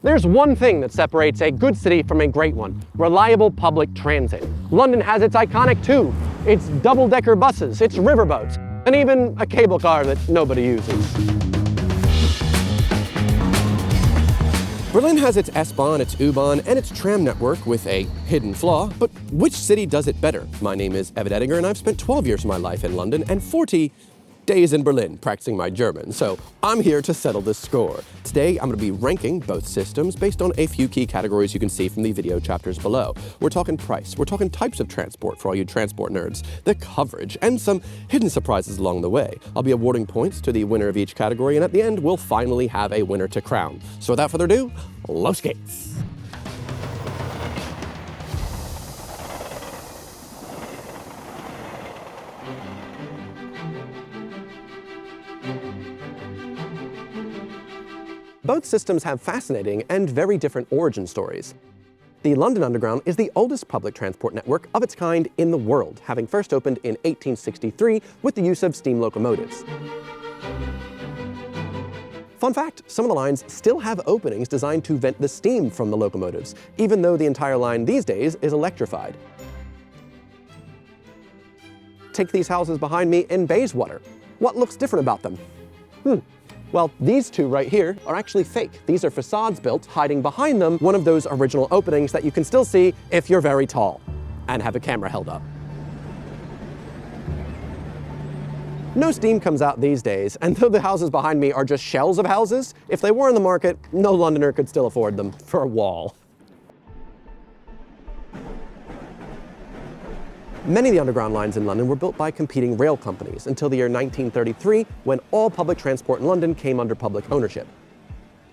There's one thing that separates a good city from a great one: reliable public transit. London has its iconic tube, its double-decker buses, its riverboats, and even a cable car that nobody uses. Berlin has its S-Bahn, its U-Bahn, and its tram network with a hidden flaw, but which city does it better? My name is Edinger, and I've spent 12 years of my life in London and 40 days in Berlin practicing my German, so I'm here to settle this score. Today, I'm going to be ranking both systems based on a few key categories you can see from the video chapters below. We're talking price, we're talking types of transport for all you transport nerds, the coverage, and some hidden surprises along the way. I'll be awarding points to the winner of each category, and at the end, we'll finally have a winner to crown. So without further ado, los geht's! Both systems have fascinating and very different origin stories. The London Underground is the oldest public transport network of its kind in the world, having first opened in 1863 with the use of steam locomotives. Fun fact, some of the lines still have openings designed to vent the steam from the locomotives, even though the entire line these days is electrified. Take these houses behind me in Bayswater. What looks different about them? Well, these two right here are actually fake. These are facades built, hiding behind them one of those original openings that you can still see if you're very tall and have a camera held up. No steam comes out these days, and though the houses behind me are just shells of houses, if they were in the market, no Londoner could still afford them for a wall. Many of the underground lines in London were built by competing rail companies until the year 1933, when all public transport in London came under public ownership.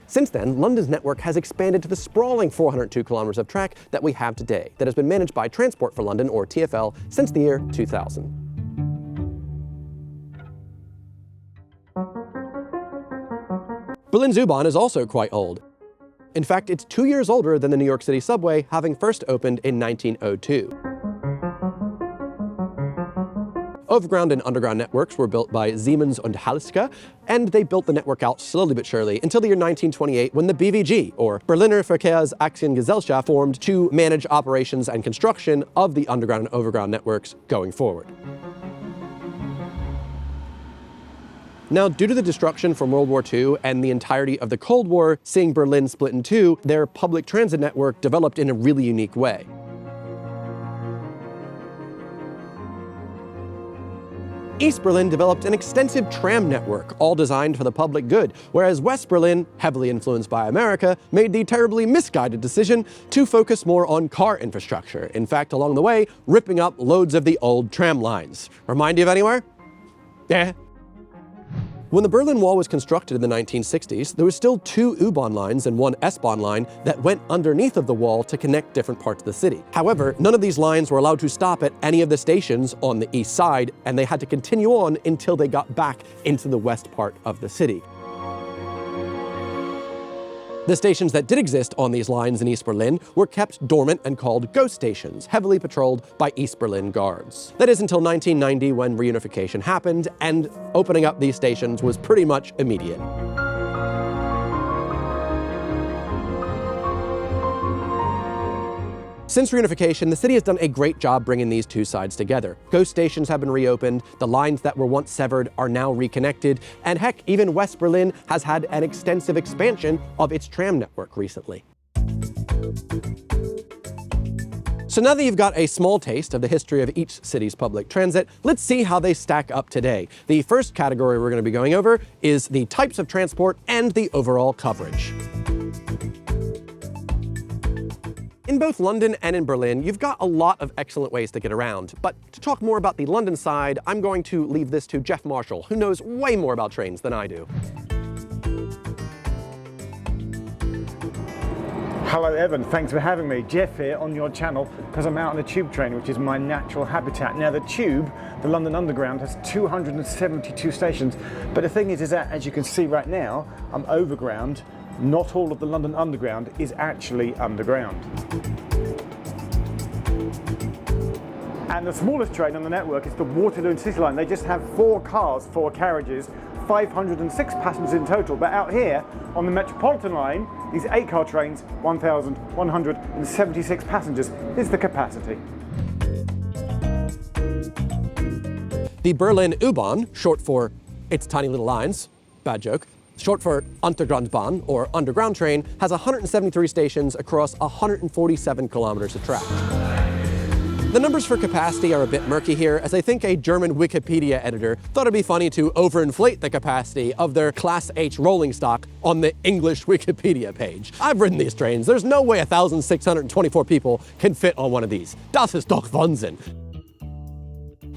Since then, London's network has expanded to the sprawling 402 kilometers of track that we have today, that has been managed by Transport for London, or TfL, since the year 2000. Berlin's U-Bahn is also quite old. In fact, it's 2 years older than the New York City subway, having first opened in 1902. Overground and underground networks were built by Siemens und Halske, and they built the network out slowly but surely until the year 1928, when the BVG, or Berliner Verkehrsaktiengesellschaft, formed to manage operations and construction of the underground and overground networks going forward. Now, due to the destruction from World War II and the entirety of the Cold War, seeing Berlin split in two, their public transit network developed in a really unique way. East Berlin developed an extensive tram network, all designed for the public good, whereas West Berlin, heavily influenced by America, made the terribly misguided decision to focus more on car infrastructure. In fact, along the way, ripping up loads of the old tram lines. Remind you of anywhere? Yeah. When the Berlin Wall was constructed in the 1960s, there were still 2 U-Bahn lines and 1 S-Bahn line that went underneath of the wall to connect different parts of the city. However, none of these lines were allowed to stop at any of the stations on the east side, and they had to continue on until they got back into the west part of the city. The stations that did exist on these lines in East Berlin were kept dormant and called ghost stations, heavily patrolled by East Berlin guards. That is until 1990, when reunification happened, and opening up these stations was pretty much immediate. Since reunification, the city has done a great job bringing these two sides together. Ghost stations have been reopened, the lines that were once severed are now reconnected, and heck, even West Berlin has had an extensive expansion of its tram network recently. So now that you've got a small taste of the history of each city's public transit, let's see how they stack up today. The first category we're going to be going over is the types of transport and the overall coverage. In both London and in Berlin, you've got a lot of excellent ways to get around. But to talk more about the London side, I'm going to leave this to Geoff Marshall, who knows way more about trains than I do. Hello Evan, thanks for having me. Geoff here on your channel because I'm out on a tube train, which is my natural habitat. Now the tube, the London Underground, has 272 stations. But the thing is that, as you can see right now, I'm overground. Not all of the London Underground is actually underground. And the smallest train on the network is the Waterloo and City Line. They just have 4 cars, 4 carriages, 506 passengers in total, but out here on the Metropolitan line, these 8-car trains, 1,176 passengers is the capacity. The Berlin U-Bahn, short for its tiny little lines, bad joke, short for Untergrundbahn, or underground train, has 173 stations across 147 kilometers of track. The numbers for capacity are a bit murky here, as I think a German Wikipedia editor thought it'd be funny to overinflate the capacity of their Class H rolling stock on the English Wikipedia page. I've ridden these trains. There's no way 1,624 people can fit on one of these. Das ist doch Wahnsinn.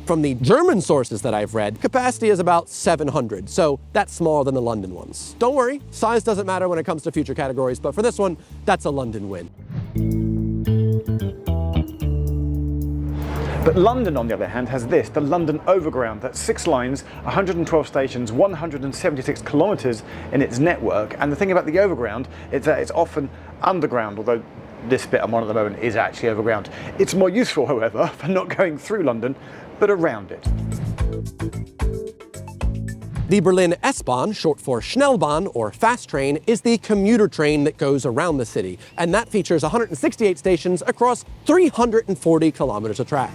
From the German sources that I've read, capacity is about 700, so that's smaller than the London ones. Don't worry, size doesn't matter when it comes to future categories, but for this one, that's a London win. But London, on the other hand, has this, the London Overground. That's 6 lines, 112 stations, 176 kilometres in its network. And the thing about the Overground is that it's often underground, although this bit I'm on at the moment is actually overground. It's more useful, however, for not going through London, but around it. The Berlin S-Bahn, short for Schnellbahn or fast train, is the commuter train that goes around the city, and that features 168 stations across 340 kilometers of track.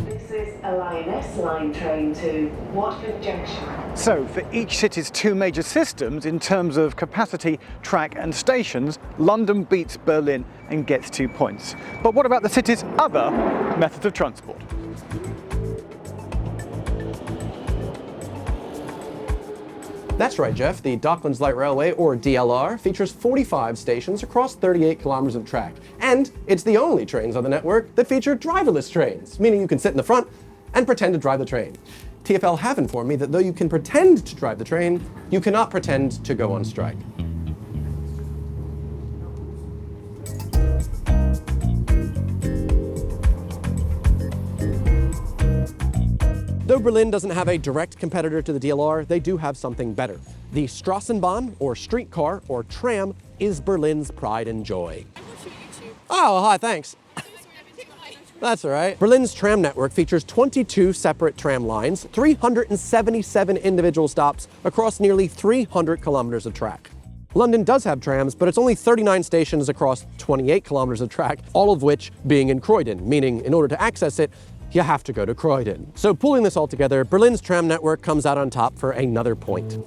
This is a Line S line train to Watford Junction. So, for each city's 2 major systems in terms of capacity, track and stations, London beats Berlin and gets 2 points. But what about the city's other methods of transport? That's right, Jeff. The Docklands Light Railway, or DLR, features 45 stations across 38 kilometers of track. And it's the only trains on the network that feature driverless trains, meaning you can sit in the front and pretend to drive the train. TfL have informed me that though you can pretend to drive the train, you cannot pretend to go on strike. Though Berlin doesn't have a direct competitor to the DLR, they do have something better. The Straßenbahn, or streetcar, or tram, is Berlin's pride and joy. Oh, hi, thanks. That's all right. Berlin's tram network features 22 separate tram lines, 377 individual stops across nearly 300 kilometers of track. London does have trams, but it's only 39 stations across 28 kilometers of track, all of which being in Croydon, meaning in order to access it, you have to go to Croydon. So pulling this all together, Berlin's tram network comes out on top for another point.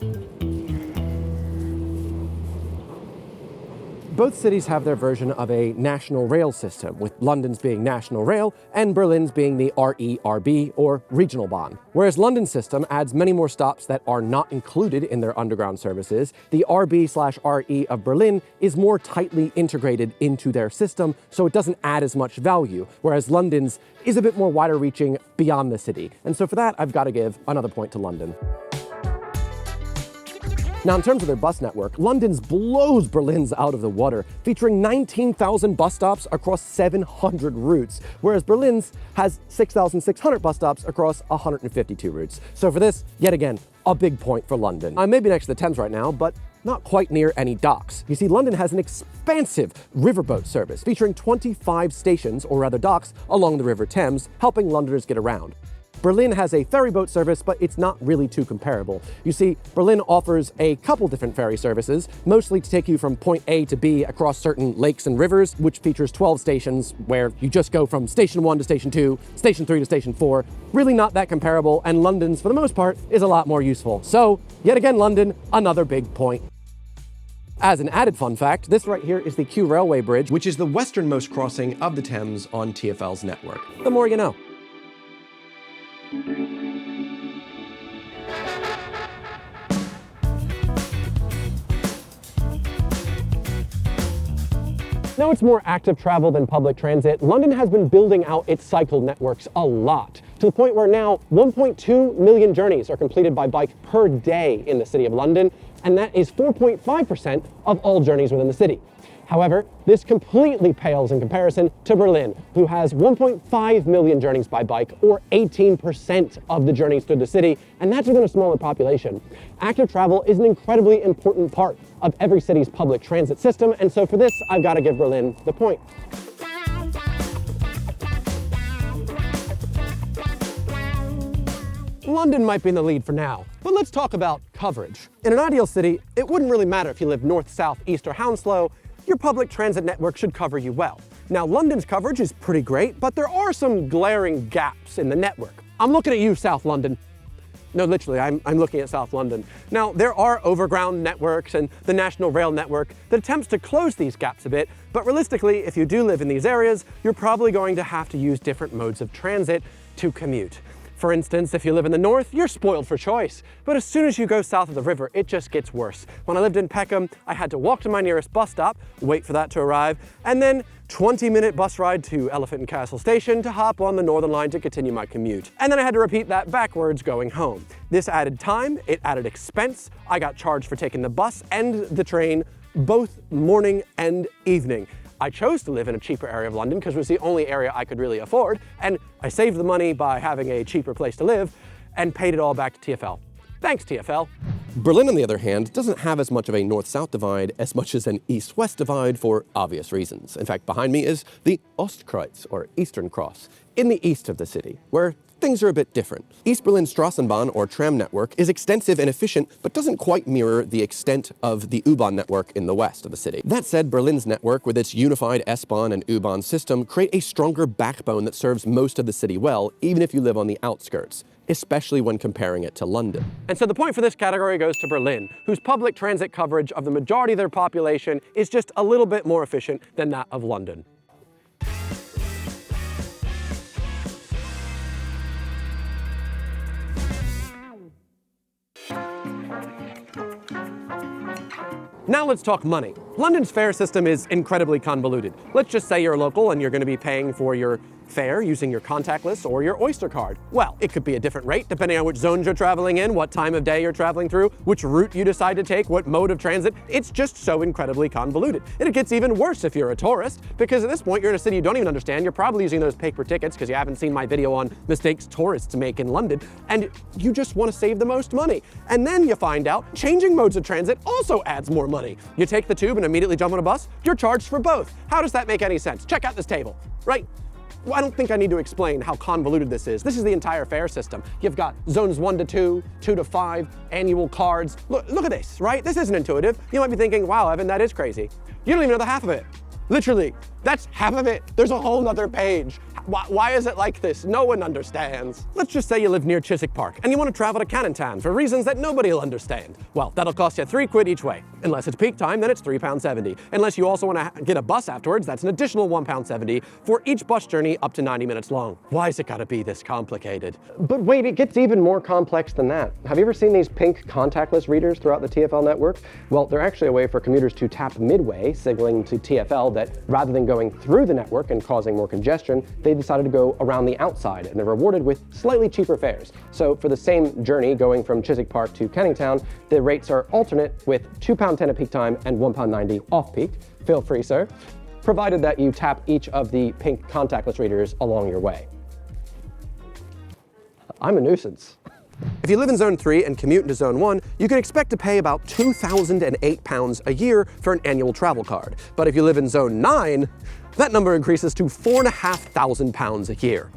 Both cities have their version of a national rail system, with London's being National Rail and Berlin's being the RERB, or Regional Bahn. Whereas London's system adds many more stops that are not included in their underground services, the RB/RE of Berlin is more tightly integrated into their system, so it doesn't add as much value, whereas London's is a bit more wider reaching beyond the city. And so for that, I've got to give another point to London. Now, in terms of their bus network, London's blows Berlin's out of the water, featuring 19,000 bus stops across 700 routes, whereas Berlin's has 6,600 bus stops across 152 routes. So for this, yet again, a big point for London. I may be next to the Thames right now, but not quite near any docks. You see, London has an expansive riverboat service featuring 25 stations, or rather docks, along the River Thames, helping Londoners get around. Berlin has a ferry boat service, but it's not really too comparable. You see, Berlin offers a couple different ferry services, mostly to take you from point A to B across certain lakes and rivers, which features 12 stations where you just go from station 1 to station 2, station 3 to station 4. Really not that comparable, and London's, for the most part, is a lot more useful. So, yet again, London, another big point. As an added fun fact, this right here is the Kew Railway Bridge, which is the westernmost crossing of the Thames on TfL's network. The more you know. Now it's more active travel than public transit. London has been building out its cycle networks a lot, to the point where now 1.2 million journeys are completed by bike per day in the City of London, and that is 4.5% of all journeys within the city. However, this completely pales in comparison to Berlin, who has 1.5 million journeys by bike, or 18% of the journeys through the city, and that's within a smaller population. Active travel is an incredibly important part of every city's public transit system, and so for this, I've got to give Berlin the point. London might be in the lead for now, but let's talk about coverage. In an ideal city, it wouldn't really matter if you live north, south, east, or Hounslow. Your public transit network should cover you well. Now, London's coverage is pretty great, but there are some glaring gaps in the network. I'm looking at you, South London. No, literally, I'm looking at South London. Now, there are overground networks and the National Rail Network that attempts to close these gaps a bit, but realistically, if you do live in these areas, you're probably going to have to use different modes of transit to commute. For instance, if you live in the north, you're spoiled for choice. But as soon as you go south of the river, it just gets worse. When I lived in Peckham, I had to walk to my nearest bus stop, wait for that to arrive, and then 20-minute bus ride to Elephant and Castle Station to hop on the Northern Line to continue my commute. And then I had to repeat that backwards going home. This added time, it added expense. I got charged for taking the bus and the train, both morning and evening. I chose to live in a cheaper area of London because it was the only area I could really afford, and I saved the money by having a cheaper place to live and paid it all back to TfL. Thanks, TfL. Berlin, on the other hand, doesn't have as much of a north-south divide as much as an east-west divide for obvious reasons. In fact, behind me is the Ostkreuz, or Eastern Cross, in the east of the city, where things are a bit different. East Berlin's Straßenbahn, or tram network, is extensive and efficient, but doesn't quite mirror the extent of the U-Bahn network in the west of the city. That said, Berlin's network, with its unified S-Bahn and U-Bahn system, create a stronger backbone that serves most of the city well, even if you live on the outskirts, especially when comparing it to London. And so the point for this category goes to Berlin, whose public transit coverage of the majority of their population is just a little bit more efficient than that of London. Now let's talk money. London's fare system is incredibly convoluted. Let's just say you're local and you're going to be paying for your fare using your contactless or your Oyster card. Well, it could be a different rate depending on which zones you're traveling in, what time of day you're traveling through, which route you decide to take, what mode of transit. It's just so incredibly convoluted. And it gets even worse if you're a tourist, because at this point you're in a city you don't even understand. You're probably using those paper tickets because you haven't seen my video on mistakes tourists make in London, and you just want to save the most money. And then you find out changing modes of transit also adds more money. You take the tube and immediately jump on a bus, you're charged for both. How does that make any sense? Check out this table, right? Well, I don't think I need to explain how convoluted this is. This is the entire fare system. You've got zones 1 to 2, 2 to 5, annual cards. Look at this, right? This isn't intuitive. You might be thinking, wow, Evan, that is crazy. You don't even know the half of it. Literally, that's half of it. There's a whole nother page. Why is it like this? No one understands. Let's just say you live near Chiswick Park and you want to travel to Cannon Town for reasons that nobody will understand. Well, that'll cost you £3 each way. Unless it's peak time, then it's £3.70. Unless you also want to get a bus afterwards, that's an additional £1.70 for each bus journey up to 90 minutes long. Why is it gotta be this complicated? But wait, it gets even more complex than that. Have you ever seen these pink contactless readers throughout the TfL network? Well, they're actually a way for commuters to tap midway, signaling to TfL that rather than going through the network and causing more congestion, they decided to go around the outside, and they're rewarded with slightly cheaper fares. So for the same journey going from Chiswick Park to Canning Town, the rates are alternate with £2.10 at peak time and £1.90 off peak. Feel free, sir, provided that you tap each of the pink contactless readers along your way. I'm a nuisance. If you live in Zone 3 and commute into Zone 1, you can expect to pay about £2,008 a year for an annual travel card. But if you live in Zone 9, that number increases to £4,500 a year.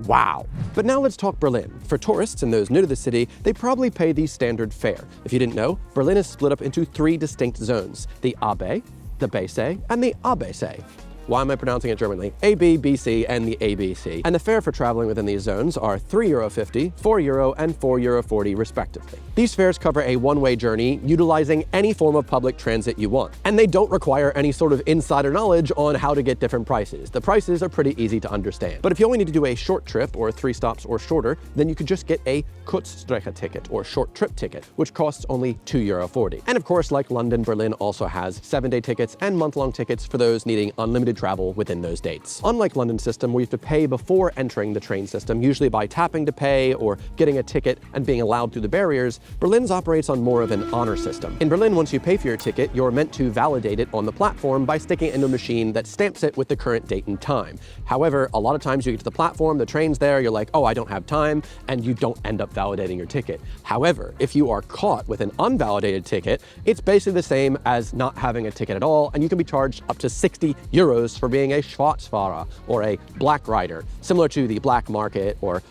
Wow. But now let's talk Berlin. For tourists and those new to the city, they probably pay the standard fare. If you didn't know, Berlin is split up into 3 distinct zones: the AB, the BC, and the ABC. Why am I pronouncing it Germanly? A, B, B, C, and the ABC. And the fare for traveling within these zones are €3.50, €4, and €4.40 respectively. These fares cover a one-way journey utilizing any form of public transit you want. And they don't require any sort of insider knowledge on how to get different prices. The prices are pretty easy to understand. But if you only need to do a short trip or 3 stops or shorter, then you could just get a Kurzstrecke ticket or short trip ticket, which costs only €2.40. And of course, like London, Berlin also has 7-day tickets and month-long tickets for those needing unlimited travel within those dates. Unlike London's system, where you have to pay before entering the train system, usually by tapping to pay or getting a ticket and being allowed through the barriers, Berlin's operates on more of an honor system. In Berlin, once you pay for your ticket, you're meant to validate it on the platform by sticking it into a machine that stamps it with the current date and time. However, a lot of times you get to the platform, the train's there, you're like, oh, I don't have time, and you don't end up validating your ticket. However, if you are caught with an unvalidated ticket, it's basically the same as not having a ticket at all, and you can be charged up to €60 euros for being a Schwarzfahrer or a black rider, similar to the black market or,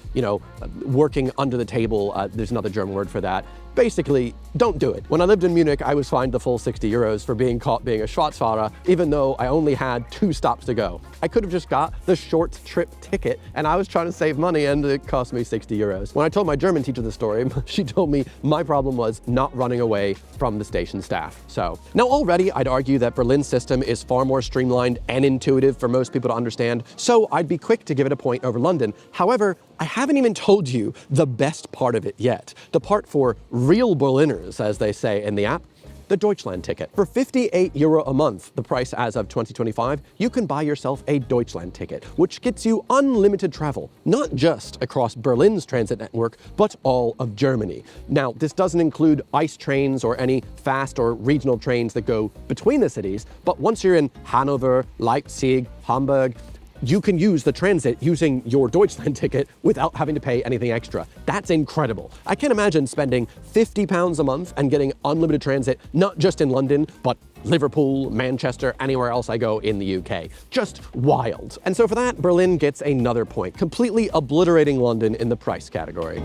working under the table. There's another German word for that. Basically, don't do it. When I lived in Munich, I was fined the full 60 euros for being caught being a Schwarzfahrer, even though I only had 2 stops to go. I could have just got the short trip ticket, and I was trying to save money, and it cost me 60 euros. When I told my German teacher the story, she told me my problem was not running away from the station staff. So, now already I'd argue that Berlin's system is far more streamlined and intuitive for most people to understand, so I'd be quick to give it a point over London. However, I haven't even told you the best part of it yet. The part for real Berliners, as they say in the app, the Deutschland ticket. For 58 euro a month, the price as of 2025, you can buy yourself a Deutschland ticket, which gets you unlimited travel, not just across Berlin's transit network, but all of Germany. Now, this doesn't include ICE trains or any fast or regional trains that go between the cities, but once you're in Hanover, Leipzig, Hamburg, you can use the transit using your Deutschland ticket without having to pay anything extra. That's incredible. I can't imagine spending £50 a month and getting unlimited transit, not just in London, but Liverpool, Manchester, anywhere else I go in the UK. Just wild. And so for that, Berlin gets another point, completely obliterating London in the price category.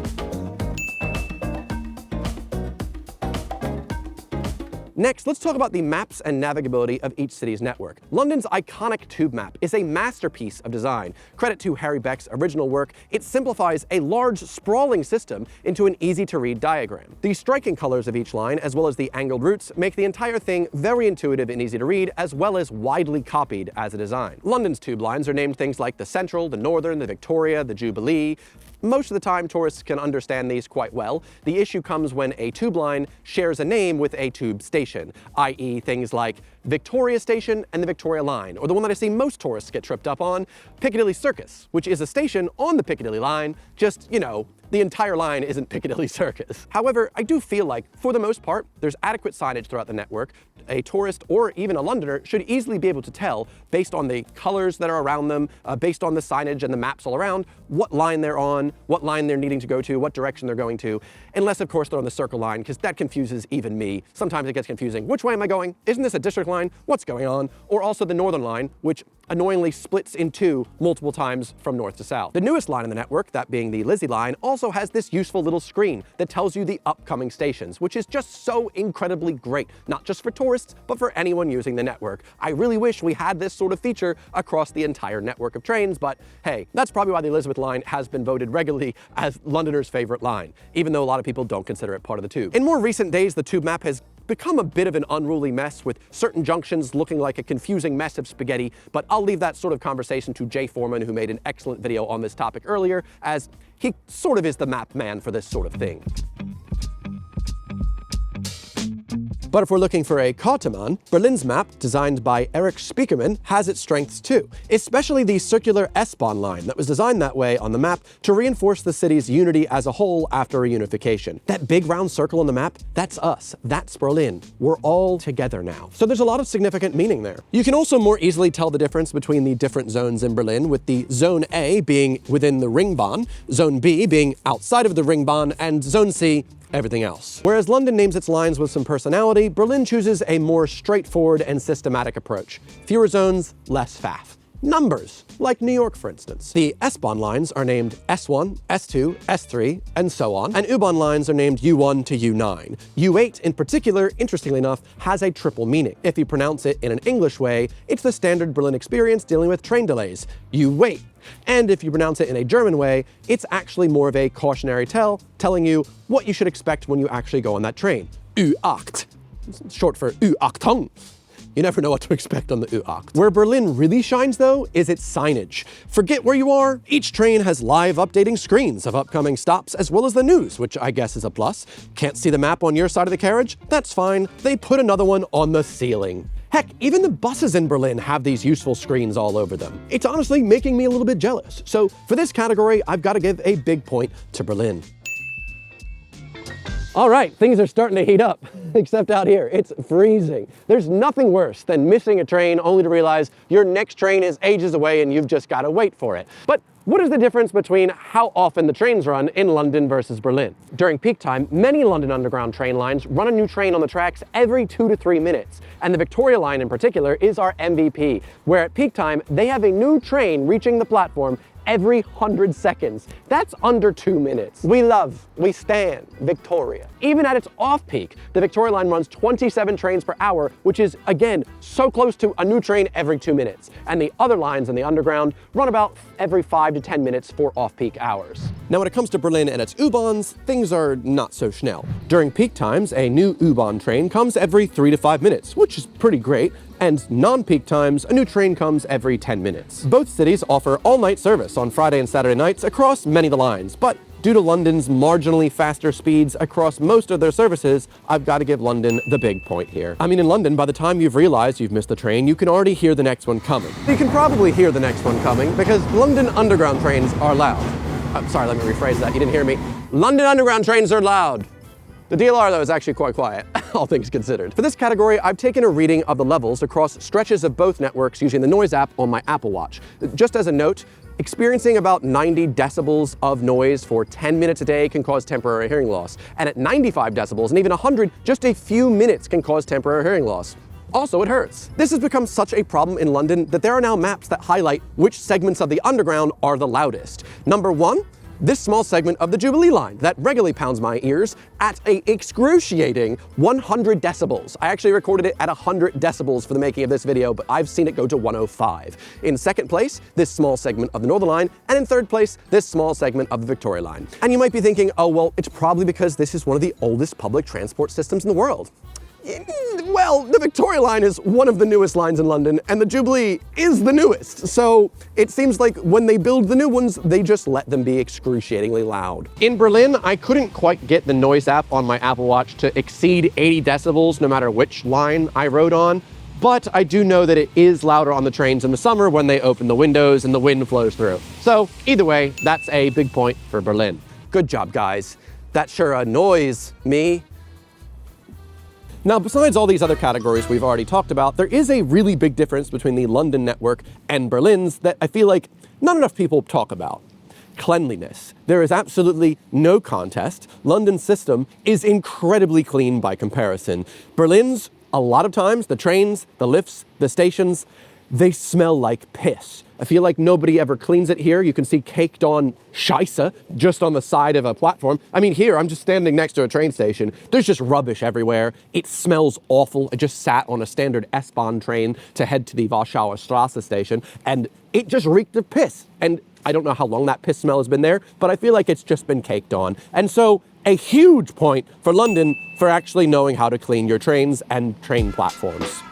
Next, let's talk about the maps and navigability of each city's network. London's iconic tube map is a masterpiece of design. Credit to Harry Beck's original work, it simplifies a large, sprawling system into an easy-to-read diagram. The striking colors of each line, as well as the angled routes, make the entire thing very intuitive and easy to read, as well as widely copied as a design. London's tube lines are named things like the Central, the Northern, the Victoria, the Jubilee. Most of the time, tourists can understand these quite well. The issue comes when a tube line shares a name with a tube station, i.e. things like Victoria Station and the Victoria Line, or the one that I see most tourists get tripped up on, Piccadilly Circus, which is a station on the Piccadilly line, just, the entire line isn't Piccadilly Circus. However, I do feel like, for the most part, there's adequate signage throughout the network. A tourist or even a Londoner should easily be able to tell, based on the colors that are around them, based on the signage and the maps all around, what line they're on, what line they're needing to go to, what direction they're going to, unless of course they're on the Circle line, because that confuses even me. Sometimes it gets confusing. Which way am I going? Isn't this a district line? What's going on? Or also the Northern line, which annoyingly splits in two multiple times from north to south. The newest line in the network, that being the Lizzie line, also has this useful little screen that tells you the upcoming stations, which is just so incredibly great, not just for tourists, but for anyone using the network. I really wish we had this sort of feature across the entire network of trains, but hey, that's probably why the Elizabeth line has been voted regularly as Londoners' favorite line, even though a lot of people don't consider it part of the tube. In more recent days, the tube map has become a bit of an unruly mess, with certain junctions looking like a confusing mess of spaghetti, but I'll leave that sort of conversation to Jay Foreman, who made an excellent video on this topic earlier, as he sort of is the map man for this sort of thing. But if we're looking for a Kartemann, Berlin's map, designed by Erich Spiekermann, has its strengths too, especially the circular S-Bahn line that was designed that way on the map to reinforce the city's unity as a whole after reunification. That big round circle on the map, that's us, that's Berlin. We're all together now. So there's a lot of significant meaning there. You can also more easily tell the difference between the different zones in Berlin, with the Zone A being within the Ringbahn, Zone B being outside of the Ringbahn, and Zone C everything else. Whereas London names its lines with some personality, Berlin chooses a more straightforward and systematic approach. Fewer zones, less faff. Numbers, like New York, for instance. The S-Bahn lines are named S1, S2, S3, and so on, and U-Bahn lines are named U1 to U9. U8, in particular, interestingly enough, has a triple meaning. If you pronounce it in an English way, it's the standard Berlin experience dealing with train delays. You wait. And if you pronounce it in a German way, it's actually more of a cautionary tale, telling you what you should expect when you actually go on that train. U8, short for U-Achtung. You never know what to expect on the U8. Where Berlin really shines, though, is its signage. Forget where you are, each train has live updating screens of upcoming stops, as well as the news, which I guess is a plus. Can't see the map on your side of the carriage? That's fine. They put another one on the ceiling. Heck, even the buses in Berlin have these useful screens all over them. It's honestly making me a little bit jealous. So for this category, I've got to give a big point to Berlin. All right, things are starting to heat up, except out here, it's freezing. There's nothing worse than missing a train only to realize your next train is ages away and you've just got to wait for it. But what is the difference between how often the trains run in London versus Berlin? During peak time, many London Underground train lines run a new train on the tracks every 2 to 3 minutes. And the Victoria line in particular is our MVP, where at peak time, they have a new train reaching the platform every 100 seconds. That's under 2 minutes. We stand Victoria. Even at its off-peak, the Victoria line runs 27 trains per hour, which is, again, so close to a new train every 2 minutes. And the other lines in the Underground run about every 5 to 10 minutes for off-peak hours. Now, when it comes to Berlin and its U-Bahns, things are not so schnell. During peak times, a new U-Bahn train comes every 3 to 5 minutes, which is pretty great. And non-peak times, a new train comes every 10 minutes. Both cities offer all-night service on Friday and Saturday nights across many of the lines, but due to London's marginally faster speeds across most of their services, I've got to give London the big point here. I mean, in London, by the time you've realized you've missed the train, you can already hear the next one coming. You can probably hear the next one coming because London Underground trains are loud. I'm sorry, let me rephrase that, you didn't hear me. London Underground trains are loud. The DLR, though, is actually quite quiet, all things considered. For this category, I've taken a reading of the levels across stretches of both networks using the noise app on my Apple Watch. Just as a note, experiencing about 90 decibels of noise for 10 minutes a day can cause temporary hearing loss. And at 95 decibels and even 100, just a few minutes can cause temporary hearing loss. Also, it hurts. This has become such a problem in London that there are now maps that highlight which segments of the Underground are the loudest. Number 1, this small segment of the Jubilee line that regularly pounds my ears at an excruciating 100 decibels. I actually recorded it at 100 decibels for the making of this video, but I've seen it go to 105. In second place, this small segment of the Northern line, and in third place, this small segment of the Victoria line. And you might be thinking, oh, well, it's probably because this is one of the oldest public transport systems in the world. Well, the Victoria line is one of the newest lines in London, and the Jubilee is the newest. So it seems like when they build the new ones, they just let them be excruciatingly loud. In Berlin, I couldn't quite get the noise app on my Apple Watch to exceed 80 decibels, no matter which line I rode on. But I do know that it is louder on the trains in the summer when they open the windows and the wind flows through. So either way, that's a big point for Berlin. Good job, guys. That sure annoys me. Now, besides all these other categories we've already talked about, there is a really big difference between the London network and Berlin's that I feel like not enough people talk about. Cleanliness. There is absolutely no contest. London's system is incredibly clean by comparison. Berlin's, a lot of times, the trains, the lifts, the stations, they smell like piss. I feel like nobody ever cleans it here. You can see caked on scheisse just on the side of a platform. I mean, here, I'm just standing next to a train station. There's just rubbish everywhere. It smells awful. I just sat on a standard S-Bahn train to head to the Warschauer Straße station, and it just reeked of piss. And I don't know how long that piss smell has been there, but I feel like it's just been caked on. And so, a huge point for London for actually knowing how to clean your trains and train platforms.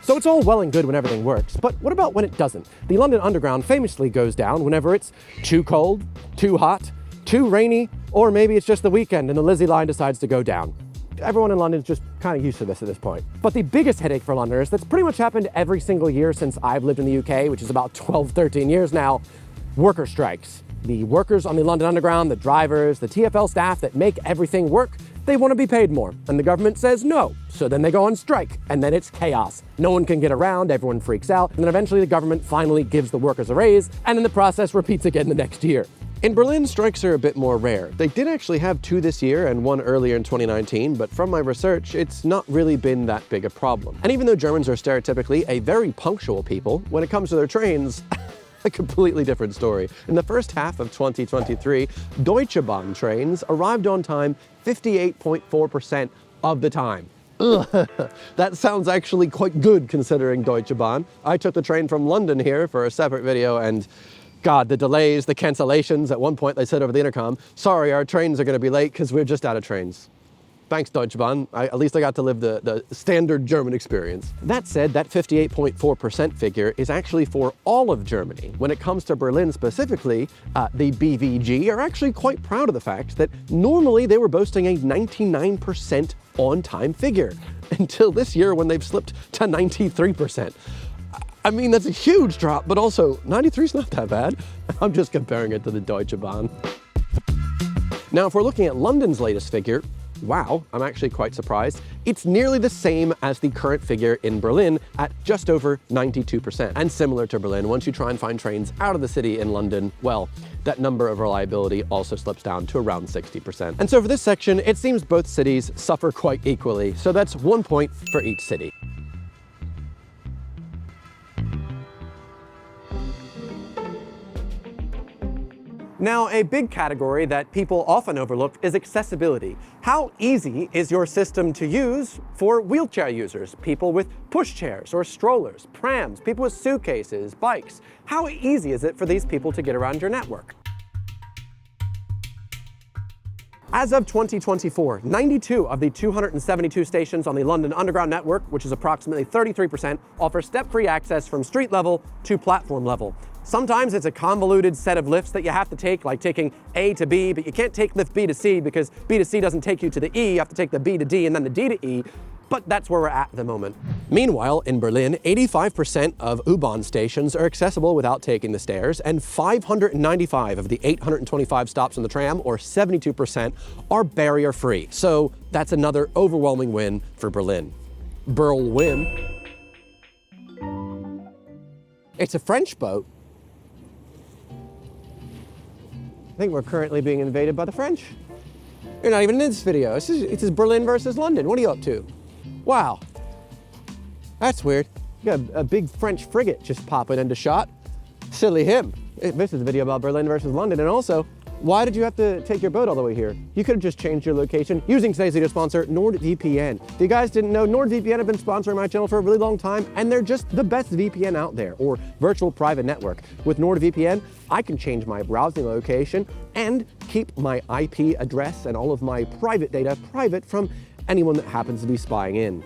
So it's all well and good when everything works, but what about when it doesn't? The London Underground famously goes down whenever it's too cold, too hot, too rainy, or maybe it's just the weekend and the Lizzie line decides to go down. Everyone in London's just kind of used to this at this point. But the biggest headache for Londoners that's pretty much happened every single year since I've lived in the UK, which is about 12, 13 years now, worker strikes. The workers on the London Underground, the drivers, the TfL staff that make everything work, they want to be paid more, and the government says no. So then they go on strike, and then it's chaos. No one can get around, everyone freaks out, and then eventually the government finally gives the workers a raise, and then the process repeats again the next year. In Berlin, strikes are a bit more rare. They did actually have 2 this year and 1 earlier in 2019, but from my research, it's not really been that big a problem. And even though Germans are stereotypically a very punctual people, when it comes to their trains, a completely different story. In the first half of 2023, Deutsche Bahn trains arrived on time 58.4% of the time. Ugh, that sounds actually quite good considering Deutsche Bahn. I took the train from London here for a separate video, and God, the delays, the cancellations. At one point they said over the intercom, sorry, our trains are going to be late because we're just out of trains. Thanks, Deutsche Bahn. At least I got to live the standard German experience. That said, that 58.4% figure is actually for all of Germany. When it comes to Berlin specifically, the BVG are actually quite proud of the fact that normally they were boasting a 99% on-time figure, until this year when they've slipped to 93%. I mean, that's a huge drop, but also 93 is not that bad. I'm just comparing it to the Deutsche Bahn. Now, if we're looking at London's latest figure, wow, I'm actually quite surprised. It's nearly the same as the current figure in Berlin at just over 92%. And similar to Berlin, once you try and find trains out of the city in London, well, that number of reliability also slips down to around 60%. And so for this section, it seems both cities suffer quite equally. So that's 1 point for each city. Now, a big category that people often overlook is accessibility. How easy is your system to use for wheelchair users, people with pushchairs or strollers, prams, people with suitcases, bikes? How easy is it for these people to get around your network? As of 2024, 92 of the 272 stations on the London Underground network, which is approximately 33%, offer step-free access from street level to platform level. Sometimes it's a convoluted set of lifts that you have to take, like taking A to B, but you can't take lift B to C because B to C doesn't take you to the E. You have to take the B to D and then the D to E. But that's where we're at the moment. Meanwhile, in Berlin, 85% of U-Bahn stations are accessible without taking the stairs, and 595 of the 825 stops on the tram, or 72%, are barrier-free. So that's another overwhelming win for Berlin. Berlin. It's a French boat. I think we're currently being invaded by the French. You're not even in this video. It's Berlin versus London. What are you up to? Wow, that's weird. You got a big French frigate just popping into shot. Silly him. This is a video about Berlin versus London. And also, why did you have to take your boat all the way here? You could have just changed your location using today's video sponsor, NordVPN. If you guys didn't know, NordVPN have been sponsoring my channel for a really long time, and they're just the best VPN out there, or virtual private network. With NordVPN, I can change my browsing location and keep my IP address and all of my private data private from anyone that happens to be spying in.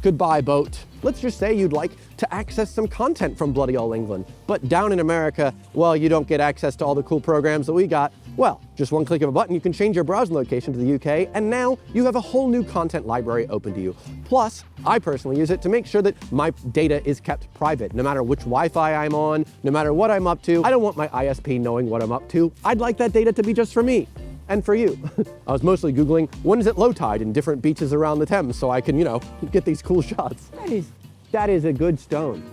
Goodbye, boat. Let's just say you'd like to access some content from bloody old England, but down in America, well, you don't get access to all the cool programs that we got. Well, just one click of a button, you can change your browsing location to the UK, and now you have a whole new content library open to you. Plus, I personally use it to make sure that my data is kept private, no matter which Wi-Fi I'm on, no matter what I'm up to. I don't want my ISP knowing what I'm up to. I'd like that data to be just for me. And for you. I was mostly Googling, when is it low tide in different beaches around the Thames so I can, you know, get these cool shots. That is a good stone.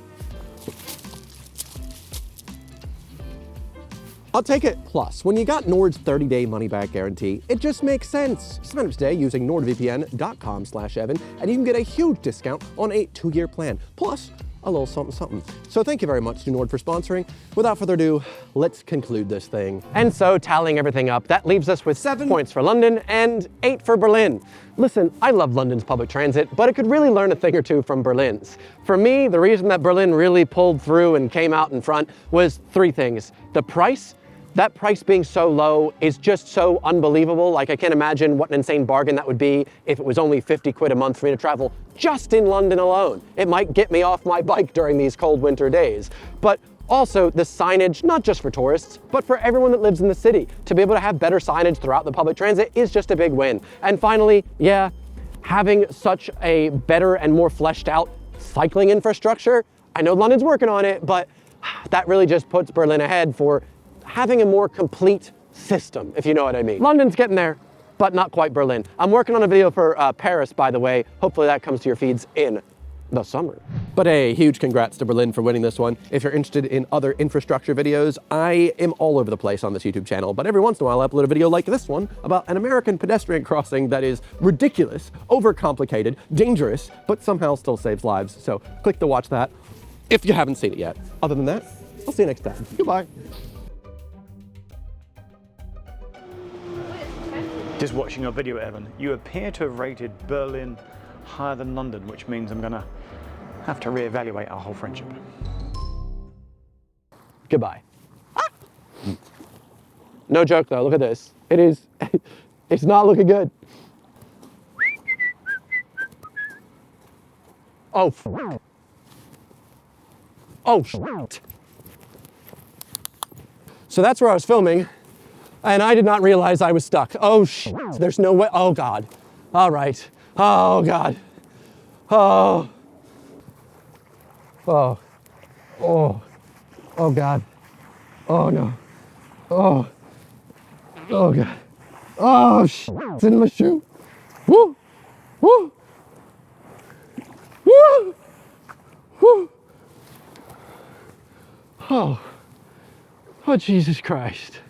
I'll take it. Plus, when you got Nord's 30-day money-back guarantee, it just makes sense. Sign up today using nordvpn.com/Evan, and you can get a huge discount on a 2-year plan. Plus, a little something something. So thank you very much to Nord for sponsoring. Without further ado, let's conclude this thing. And so tallying everything up, that leaves us with 7 points for London and 8 for Berlin. Listen, I love London's public transit, but it could really learn a thing or two from Berlin's. For me, the reason that Berlin really pulled through and came out in front was 3 things. The price. That price being so low is just so unbelievable. Like, I can't imagine what an insane bargain that would be if it was only 50 quid a month for me to travel just in London alone. It might get me off my bike during these cold winter days. But also the signage, not just for tourists, but for everyone that lives in the city. To be able to have better signage throughout the public transit is just a big win. And finally, yeah, having such a better and more fleshed out cycling infrastructure. I know London's working on it, but that really just puts Berlin ahead for having a more complete system, if you know what I mean. London's getting there, but not quite Berlin. I'm working on a video for Paris, by the way. Hopefully that comes to your feeds in the summer. But a huge congrats to Berlin for winning this one. If you're interested in other infrastructure videos, I am all over the place on this YouTube channel, but every once in a while I upload a video like this one about an American pedestrian crossing that is ridiculous, overcomplicated, dangerous, but somehow still saves lives. So click to watch that if you haven't seen it yet. Other than that, I'll see you next time. Goodbye. Just watching your video, Evan, you appear to have rated Berlin higher than London, which means I'm gonna have to reevaluate our whole friendship. Goodbye. No joke though, look at this. It is, it's not looking good. Oh, oh, so that's where I was filming, and I did not realize I was stuck. Oh, there's no way. Oh, God. All right. Oh, God. Oh. Oh. Oh. Oh, God. Oh, no. Oh. Oh God. Oh shit, it's in my shoe. Woo! Woo! Woo! Woo! Oh. Oh, Jesus Christ.